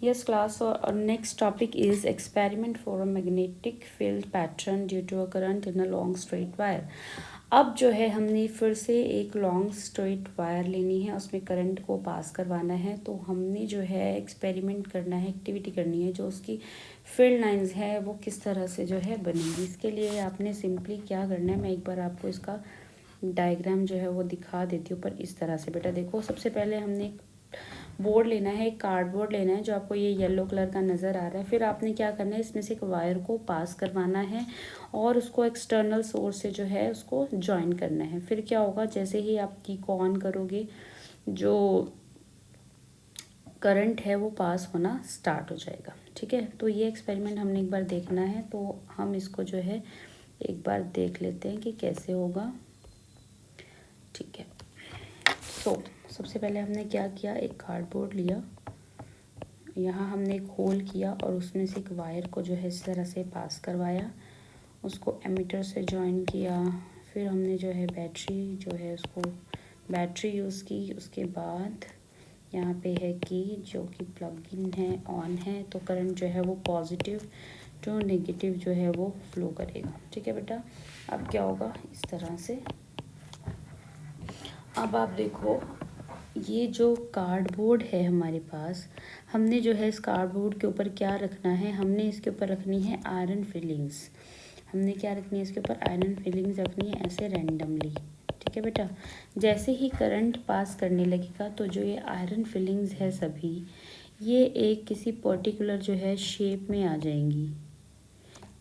Yes, class. So our next topic is experiment for a magnetic field pattern due to a current in a long straight wire. अब जो है हमने फिर से एक long straight wire लेनी है, उसमें करंट को पास करवाना है। तो हमने जो है एक्सपेरिमेंट करना है, एक्टिविटी करनी है, जो उसकी फील्ड लाइंस है वो किस तरह से जो है बनेंगी। इसके लिए आपने सिंपली क्या करना है, मैं एक बार आपको इसका डायग्राम जो है वो दिखा देती हूँ। पर इस तरह से बेटा देखो, सबसे पहले हमने एक बोर्ड लेना है, एक कार्डबोर्ड लेना है जो आपको ये येलो कलर का नज़र आ रहा है। फिर आपने क्या करना है, इसमें से एक वायर को पास करवाना है और उसको एक्सटर्नल सोर्स से जो है उसको ज्वाइन करना है। फिर क्या होगा, जैसे ही आप की को ऑन करोगे, जो करंट है वो पास होना स्टार्ट हो जाएगा। ठीक है, तो ये एक्सपेरिमेंट हमने एक बार देखना है, तो हम इसको जो है एक बार देख लेते हैं कि कैसे होगा। ठीक है, तो सबसे पहले हमने क्या किया, एक कार्डबोर्ड लिया, यहाँ हमने एक होल किया और उसमें से एक वायर को जो है इस तरह से पास करवाया, उसको एमीटर से जॉइन किया। फिर हमने जो है बैटरी जो है उसको बैटरी यूज़ की। उसके बाद यहाँ पे है कि जो कि प्लग इन है, ऑन है, तो करंट जो है वो पॉजिटिव टू नेगेटिव जो है वो फ्लो करेगा। ठीक है बेटा, अब क्या होगा इस तरह से। अब आप देखो, ये जो कार्डबोर्ड है हमारे पास, हमने जो है इस कार्डबोर्ड के ऊपर क्या रखना है, हमने इसके ऊपर रखनी है आयरन फिलिंग्स। हमने क्या रखनी है, इसके ऊपर आयरन फिलिंग्स रखनी है ऐसे रैंडमली। ठीक है बेटा, जैसे ही करंट पास करने लगेगा तो जो ये आयरन फिलिंग्स है सभी, ये एक किसी पर्टिकुलर जो है शेप में आ जाएंगी।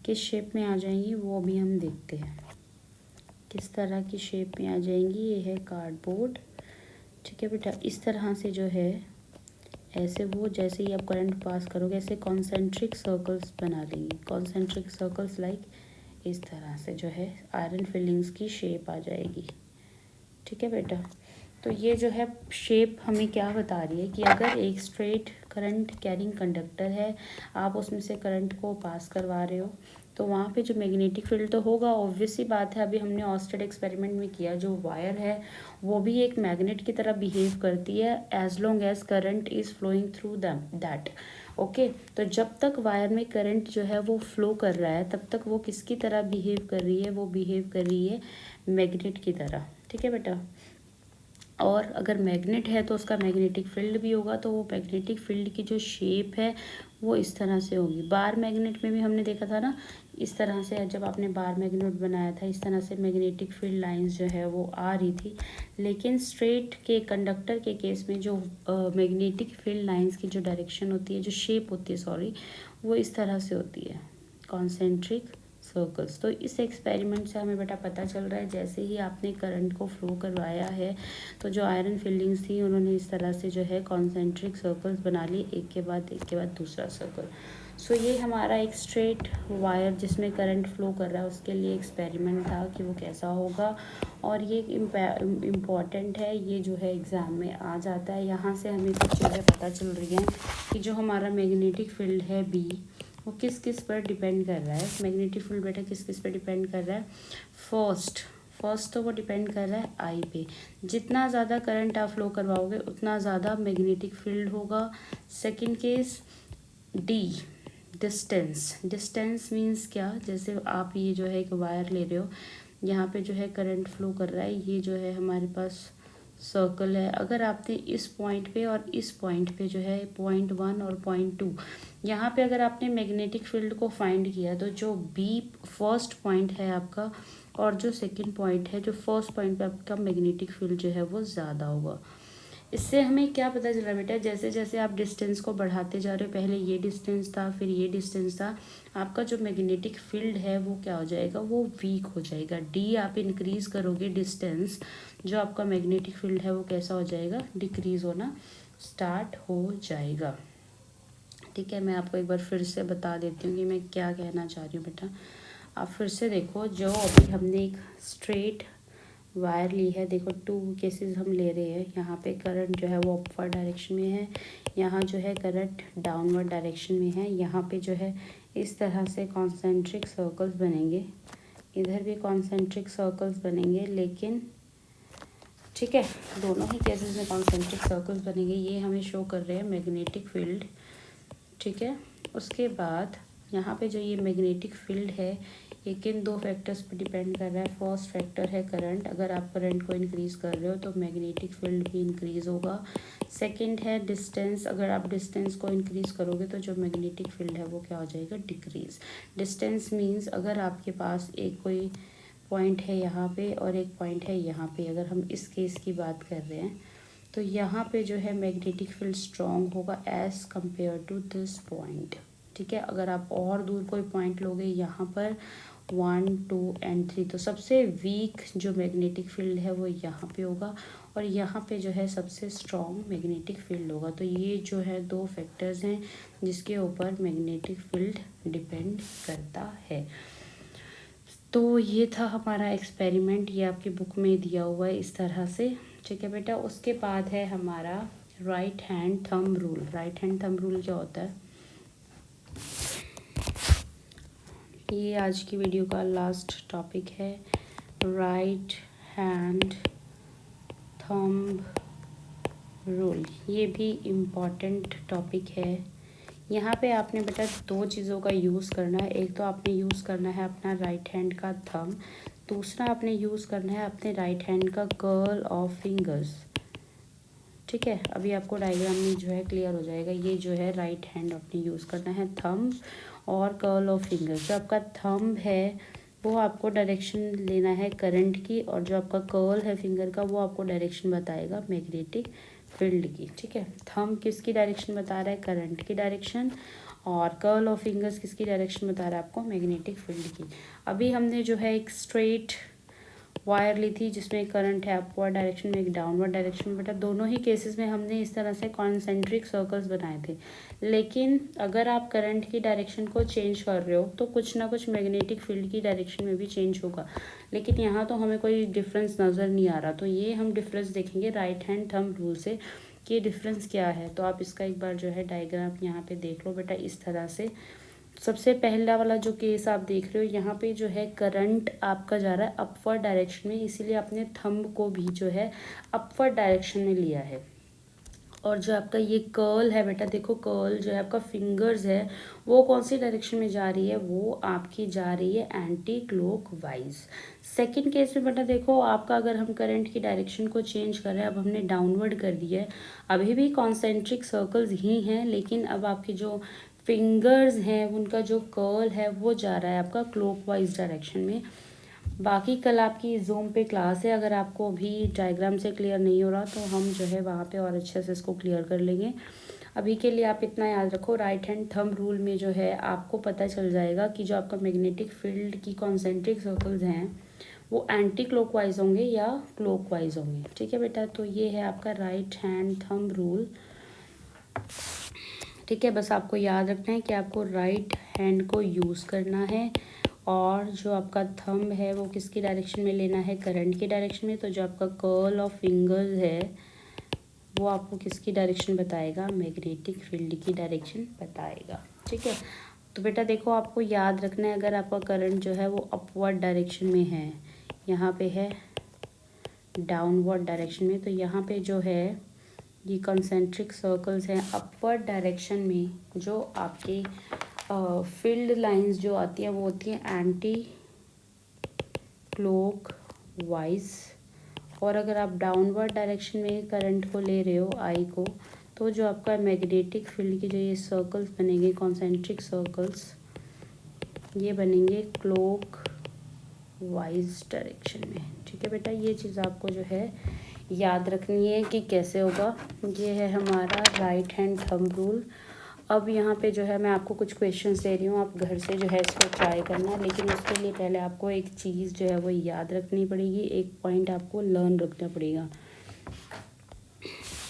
किस शेप में आ जाएंगी वो भी हम देखते हैं, किस तरह की शेप में आ जाएंगी। ये है कार्डबोर्ड। ठीक है बेटा, इस तरह से जो है ऐसे वो जैसे ही आप करंट पास करोगे ऐसे कॉन्सेंट्रिक सर्कल्स बना लेंगे। कॉन्सेंट्रिक सर्कल्स लाइक इस तरह से जो है आयरन फिलिंग्स की शेप आ जाएगी। ठीक है बेटा, तो ये जो है शेप हमें क्या बता रही है कि अगर एक स्ट्रेट करंट कैरिंग कंडक्टर है, आप उसमें से करंट को पास करवा रहे हो, तो वहाँ पे जो मैग्नेटिक फील्ड तो होगा, ऑब्वियस सी बात है। अभी हमने ऑस्टेड एक्सपेरिमेंट में किया, जो वायर है वो भी एक मैग्नेट की तरह बिहेव करती है as long as current is flowing through that. Okay, तो जब तक वायर में करंट जो है वो फ्लो कर रहा है, तब तक वो किसकी तरह बिहेव कर रही है, वो बिहेव कर रही है मैग्नेट की तरह। ठीक है बेटा, और अगर मैग्नेट है तो उसका मैग्नेटिक फील्ड भी होगा, तो वो मैग्नेटिक फील्ड की जो शेप है वो इस तरह से होगी। बार मैग्नेट में भी हमने देखा था ना, इस तरह से जब आपने बार मैग्नेट बनाया था, इस तरह से मैग्नेटिक फील्ड लाइंस जो है वो आ रही थी। लेकिन स्ट्रेट के कंडक्टर के केस में जो मैग्नेटिक फील्ड लाइंस की जो डायरेक्शन होती है, जो शेप होती है सॉरी, वो इस तरह से होती है, कॉन्सेंट्रिक सर्कल्स। तो इस एक्सपेरिमेंट से हमें बेटा पता चल रहा है, जैसे ही आपने करंट को फ्लो करवाया है, तो जो आयरन फिलिंग्स थी उन्होंने इस तरह से जो है कॉन्सेंट्रिक सर्कल्स बना लिए, एक के बाद दूसरा सर्कल। सो ये हमारा एक स्ट्रेट वायर जिसमें करंट फ्लो कर रहा है उसके लिए एक्सपेरिमेंट था कि वो कैसा होगा। और ये इम्पॉर्टेंट है, ये जो है एग्ज़ाम में आ जाता है। यहाँ से हमें कुछ चीज़ें पता चल रही हैं कि जो हमारा मैग्नेटिक फील्ड है बी, वो किस किस पर डिपेंड कर रहा है। मैग्नेटिक फील्ड बेटा किस किस पर डिपेंड कर रहा है। फर्स्ट तो वो डिपेंड कर रहा है आई पे। जितना ज़्यादा करंट आप फ्लो करवाओगे उतना ज़्यादा मैग्नेटिक फील्ड होगा। Second case D, distance means क्या, जैसे आप ये जो है एक वायर ले रहे हो, यहाँ पे जो है करंट फ्लो कर रहा है, ये जो है हमारे पास सर्कल है। अगर आपने इस पॉइंट पे और इस पॉइंट पे जो है पॉइंट 1 और पॉइंट 2, यहाँ पे अगर आपने मैग्नेटिक फील्ड को फाइंड किया, तो जो बी फर्स्ट पॉइंट है आपका और जो सेकंड पॉइंट है, जो फर्स्ट पॉइंट पे आपका मैग्नेटिक फील्ड जो है वो ज़्यादा होगा। इससे हमें क्या पता चला बेटा, जैसे जैसे आप डिस्टेंस को बढ़ाते जा रहे हो, पहले ये डिस्टेंस था फिर ये डिस्टेंस था, आपका जो मैग्नेटिक फील्ड है वो क्या हो जाएगा, वो वीक हो जाएगा। डी आप इंक्रीज करोगे डिस्टेंस, जो आपका मैग्नेटिक फील्ड है वो कैसा हो जाएगा, डिक्रीज होना स्टार्ट हो जाएगा। ठीक है, मैं आपको एक बार फिर से बता देती हूँ कि मैं क्या कहना चाह रही हूँ बेटा। आप फिर से देखो, जो अभी हमने एक स्ट्रेट वायर ली है, देखो 2 केसेस हम ले रहे हैं। यहाँ पे करंट जो है वो अपवर्ड डायरेक्शन में है, यहाँ जो है करंट डाउनवर्ड डायरेक्शन में है। यहाँ पे जो है इस तरह से कॉन्सेंट्रिक सर्कल्स बनेंगे, इधर भी कॉन्सेंट्रिक सर्कल्स बनेंगे, लेकिन ठीक है दोनों ही केसेस में कॉन्सेंट्रिक सर्कल्स बनेंगे। ये हमें शो कर रहे हैं मैग्नेटिक फील्ड ठीक है। उसके बाद यहाँ पे जो ये मैग्नेटिक फील्ड है ये किन दो फैक्टर्स पे डिपेंड कर रहा है। फर्स्ट फैक्टर है करंट, अगर आप करंट को इंक्रीज़ कर रहे हो तो मैग्नेटिक फील्ड भी इंक्रीज़ होगा। सेकंड है डिस्टेंस, अगर आप डिस्टेंस को इंक्रीज़ करोगे तो जो मैग्नेटिक फील्ड है वो क्या हो जाएगा, डिक्रीज़। डिस्टेंस मीन्स अगर आपके पास एक कोई पॉइंट है यहाँ पे और एक पॉइंट है यहाँ पे, अगर हम इस केस की बात कर रहे हैं तो यहाँ पे जो है मैग्नेटिक फील्ड स्ट्रॉन्ग होगा as compared to this point. ठीक है, अगर आप और दूर कोई पॉइंट लोगे यहाँ पर 1, 2 एंड 3 तो सबसे वीक जो मैग्नेटिक फील्ड है वो यहाँ पे होगा और यहाँ पे जो है सबसे स्ट्रॉन्ग मैग्नेटिक फील्ड होगा। तो ये जो है दो फैक्टर्स हैं जिसके ऊपर मैग्नेटिक फील्ड डिपेंड करता है। तो ये था हमारा एक्सपेरिमेंट, ये आपकी बुक में दिया हुआ है इस तरह से। ठीक है बेटा, उसके बाद है हमारा right hand thumb rule. Right hand thumb rule क्या होता है, ये आज की वीडियो का लास्ट टॉपिक है। राइट हैंड थंब रूल, ये भी इम्पॉर्टेंट टॉपिक है। यहाँ पे आपने बेटा दो चीज़ों का यूज़ करना है। एक तो आपने यूज़ करना है अपना राइट हैंड का थंब, दूसरा आपने यूज़ करना है अपने राइट हैंड का कर्ल ऑफ फिंगर्स। ठीक है, अभी आपको डायग्राम में जो है क्लियर हो जाएगा। ये जो है राइट हैंड आपने यूज़ करना है थंब और कर्ल ऑफ फिंगर्स। जो आपका थंब है वो आपको डायरेक्शन लेना है करंट की, और जो आपका कर्ल है फिंगर का वो आपको डायरेक्शन बताएगा मैग्नेटिक फील्ड की। ठीक है, थंब किसकी डायरेक्शन बता रहा है, करंट की डायरेक्शन, और कर्ल ऑफ फिंगर्स किसकी डायरेक्शन बता रहा है आपको, मैग्नेटिक फील्ड की। अभी हमने जो है एक स्ट्रेट वायर ली थी जिसमें करंट है अपवर्ड डायरेक्शन में, एक डाउनवर्ड डायरेक्शन में। बेटा दोनों ही केसेस में हमने इस तरह से कॉन्सेंट्रिक सर्कल्स बनाए थे। लेकिन अगर आप करंट की डायरेक्शन को चेंज कर रहे हो तो कुछ ना कुछ मैग्नेटिक फील्ड की डायरेक्शन में भी चेंज होगा, लेकिन यहाँ तो हमें कोई डिफरेंस नज़र नहीं आ रहा। तो ये हम डिफरेंस देखेंगे राइट हैंड थंब रूल से कि डिफरेंस क्या है। तो आप इसका एक बार जो है डायग्राम यहाँ पे देख लो बेटा इस तरह से। सबसे पहला वाला जो केस आप देख रहे हो यहाँ पे जो है करंट आपका जा रहा है अपवर्ड डायरेक्शन में, इसीलिए आपने थंब को भी जो है अपवर्ड डायरेक्शन में लिया है। और जो आपका ये कर्ल है बेटा, देखो कर्ल जो है आपका फिंगर्स है वो कौन सी डायरेक्शन में जा रही है, वो आपकी जा रही है एंटी क्लॉकवाइज। सेकंड केस में बेटा देखो आपका, अगर हम करंट की डायरेक्शन को चेंज कर रहे हैं, अब हमने डाउनवर्ड कर दिया है, अभी भी कॉन्सेंट्रिक सर्कल्स ही हैं, लेकिन अब आपकी जो फिंगर्स हैं उनका जो कर्ल है वो जा रहा है आपका क्लॉकवाइज डायरेक्शन में। बाकी कल आपकी जूम पे क्लास है, अगर आपको अभी डायग्राम से क्लियर नहीं हो रहा तो हम जो है वहाँ पे और अच्छे से इसको क्लियर कर लेंगे। अभी के लिए आप इतना याद रखो, राइट हैंड थंब रूल में जो है आपको पता चल जाएगा कि जो आपका मैग्नेटिक फील्ड की कॉन्सेंट्रिक सर्कल्स हैं वो एंटी क्लॉकवाइज होंगे या क्लॉकवाइज होंगे। ठीक है बेटा, तो ये है आपका राइट हैंड थंब रूल। ठीक है, बस आपको याद रखना है कि आपको राइट हैंड को यूज़ करना है, और जो आपका थंब है वो किसकी डायरेक्शन में लेना है, करंट की डायरेक्शन में। तो जो आपका कर्ल ऑफ फिंगर्स है वो आपको किसकी डायरेक्शन बताएगा, मैग्नेटिक फील्ड की डायरेक्शन बताएगा। ठीक है, तो बेटा देखो आपको याद रखना है, अगर आपका करंट जो है वो अपवर्ड डायरेक्शन में है, यहाँ पे है डाउनवर्ड डायरेक्शन में, तो यहाँ पे जो है ये कंसेंट्रिक सर्कल्स हैं अपवर्ड डायरेक्शन में, जो आपकी फील्ड लाइंस जो आती हैं वो होती हैं एंटी क्लॉकवाइज। और अगर आप डाउनवर्ड डायरेक्शन में करंट को ले रहे हो आई को, तो जो आपका मैग्नेटिक फील्ड की जो ये सर्कल्स बनेंगे कॉन्सेंट्रिक सर्कल्स, ये बनेंगे क्लॉकवाइज डायरेक्शन में। ठीक है बेटा, ये चीज़ आपको जो है याद रखनी है कि कैसे होगा। ये है हमारा राइट हैंड थंब रूल। अब यहाँ पे जो है मैं आपको कुछ क्वेश्चंस दे रही हूँ, आप घर से जो है इसको ट्राई करना, लेकिन उसके लिए पहले आपको एक चीज़ जो है वो याद रखनी पड़ेगी, एक पॉइंट आपको लर्न रखना पड़ेगा।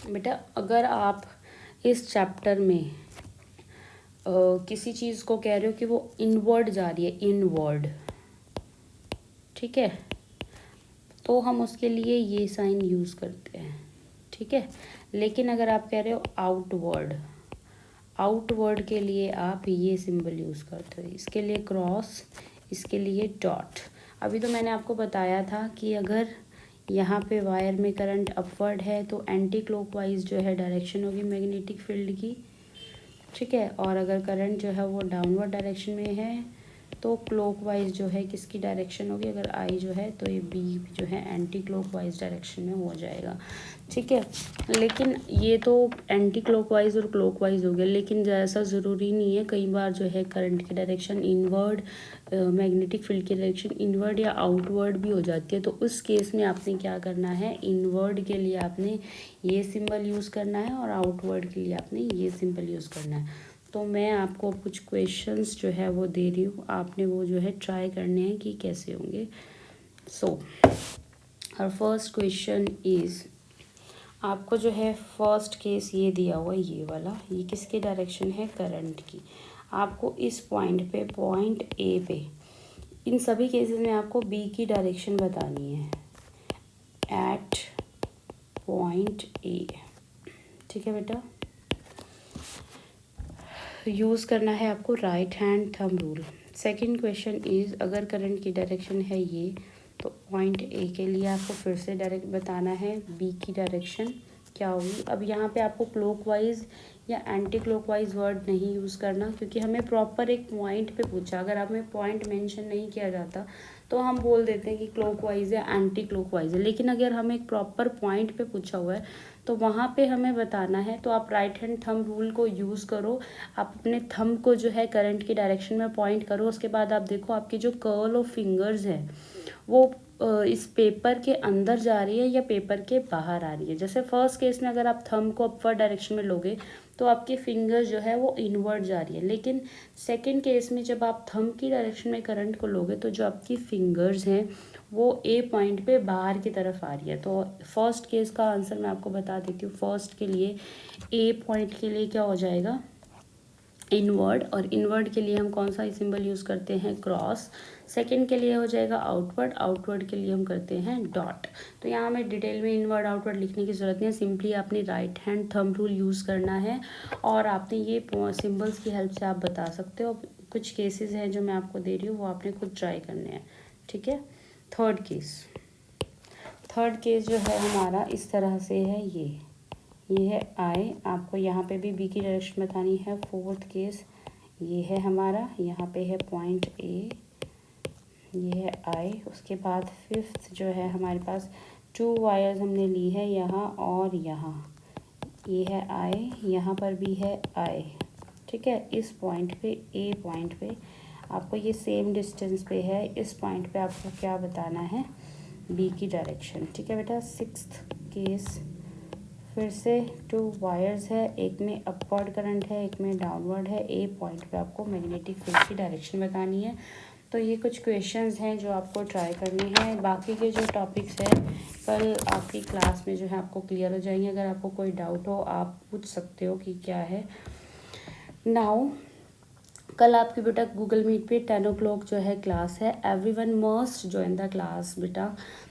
बेटा अगर आप इस चैप्टर में किसी चीज़ को कह रहे हो कि वो इनवर्ड जा रही है, इनवर्ड, ठीक है, तो हम उसके लिए ये साइन यूज़ करते हैं। ठीक है, लेकिन अगर आप कह रहे हो आउटवर्ड, आउटवर्ड के लिए आप ये सिंबल यूज़ करते हो, इसके लिए क्रॉस, इसके लिए डॉट। अभी तो मैंने आपको बताया था कि अगर यहाँ पे वायर में करंट अपवर्ड है तो एंटी क्लॉकवाइज जो है डायरेक्शन होगी मैग्नेटिक फील्ड की, ठीक है। और अगर करंट जो है वो डाउनवर्ड डायरेक्शन में है तो क्लॉकवाइज जो है किसकी डायरेक्शन होगी, अगर आई जो है तो ये बी जो है एंटी क्लॉकवाइज डायरेक्शन में हो जाएगा, ठीक है। लेकिन ये तो एंटी क्लॉकवाइज और क्लॉकवाइज हो गया, लेकिन ऐसा ज़रूरी नहीं है। कई बार जो है करंट की डायरेक्शन इनवर्ड, मैग्नेटिक फील्ड की डायरेक्शन इनवर्ड या आउटवर्ड भी हो जाती है। तो उस केस में आपने क्या करना है, इनवर्ड के लिए आपने ये सिंबल यूज़ करना है और आउटवर्ड के लिए आपने ये सिंबल यूज़ करना है। तो मैं आपको कुछ क्वेश्चंस जो है वो दे रही हूँ, आपने वो जो है ट्राई करने हैं कि कैसे होंगे। सो और फर्स्ट क्वेश्चन इज़, आपको जो है फर्स्ट केस ये दिया हुआ है, ये वाला, ये किसकी डायरेक्शन है, करंट की। आपको इस पॉइंट पे, पॉइंट ए पे, इन सभी केसेस में आपको बी की डायरेक्शन बतानी है एट पॉइंट ए, ठीक है बेटा। यूज़ करना है आपको right hand thumb rule. Second question is, अगर करंट की डायरेक्शन है ये, तो पॉइंट ए के लिए आपको फिर से डायरेक्ट बताना है बी की डायरेक्शन क्या होगी। अब यहाँ पे आपको क्लॉकवाइज या एंटी क्लॉकवाइज वर्ड नहीं यूज़ करना, क्योंकि हमें प्रॉपर एक पॉइंट पे पूछा। अगर हमें पॉइंट मेंशन नहीं किया जाता तो हम बोल देते हैं कि क्लॉकवाइज या एंटी क्लॉकवाइज है, लेकिन अगर हमें एक प्रॉपर पॉइंट पे पूछा हुआ है तो वहाँ पे हमें बताना है। तो आप राइट हैंड थंब रूल को यूज़ करो। आप अपने थंब को जो है करंट की डायरेक्शन में पॉइंट करो, उसके बाद आप देखो आपकी जो कर्ल ऑफ फिंगर्स है वो इस पेपर के अंदर जा रही है या पेपर के बाहर आ रही है। जैसे फर्स्ट केस में अगर आप थंब को अपवर्ड डायरेक्शन में लोगे तो आपकी फिंगर जो है वो इनवर्ड जा रही है, लेकिन सेकंड केस में जब आप थंब की डायरेक्शन में करंट को लोगे तो जो आपकी फिंगर्स हैं वो ए पॉइंट पे बाहर की तरफ आ रही है। तो फर्स्ट केस का आंसर मैं आपको बता देती हूँ। फर्स्ट के लिए ए पॉइंट के लिए क्या हो जाएगा, इनवर्ड, और इनवर्ड के लिए हम कौन सा सिंबल यूज़ करते हैं, क्रॉस। सेकंड के लिए हो जाएगा आउटवर्ड, आउटवर्ड के लिए हम करते हैं डॉट। तो यहाँ हमें डिटेल में इनवर्ड आउटवर्ड लिखने की ज़रूरत नहीं है, सिंपली आपने right hand thumb rule use करना है और आपने ये सिंबल्स की हेल्प से आप बता सकते हो। कुछ केसेस हैं जो मैं आपको दे रही हूँ वो आपने खुद ट्राई करने हैं, ठीक है। थर्ड केस जो है हमारा इस तरह से है, ये है आई, आपको यहाँ पे भी बी की डायरेक्शन बतानी है। फोर्थ केस ये है हमारा, यहाँ पे है पॉइंट ए, ये है आई। उसके बाद फिफ्थ जो है हमारे पास 2 वायर्स हमने ली है यहाँ और यहाँ, ये है आई, यहाँ पर भी है आई, ठीक है। इस पॉइंट पे, ए पॉइंट पे आपको ये सेम डिस्टेंस पे है, इस पॉइंट पे आपको क्या बताना है, बी की डायरेक्शन, ठीक है बेटा। सिक्स्थ केस फिर से 2 वायर्स है, एक में अपवर्ड करंट है, एक में डाउनवर्ड है। ए पॉइंट पे आपको मैग्नेटिक फील्ड की डायरेक्शन बतानी है। तो ये कुछ क्वेश्चंस हैं जो आपको ट्राई करनी है। बाकी के जो टॉपिक्स हैं कल आपकी क्लास में जो है आपको क्लियर हो जाएंगे। अगर आपको कोई डाउट हो आप पूछ सकते हो कि क्या है। नाउ कल आपकी बेटा गूगल मीट पे 10 o'clock जो है क्लास है। Everyone must join the class बेटा।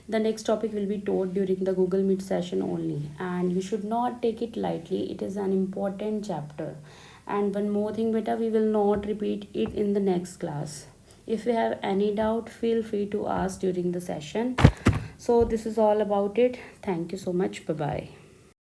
The next topic will be taught during the Google Meet session only and you should not take it lightly, it is an important chapter. And one more thing beta, we will not repeat it in the next class. If you have any doubt, feel free to ask during the session. So this is all about it. Thank you so much. Bye bye.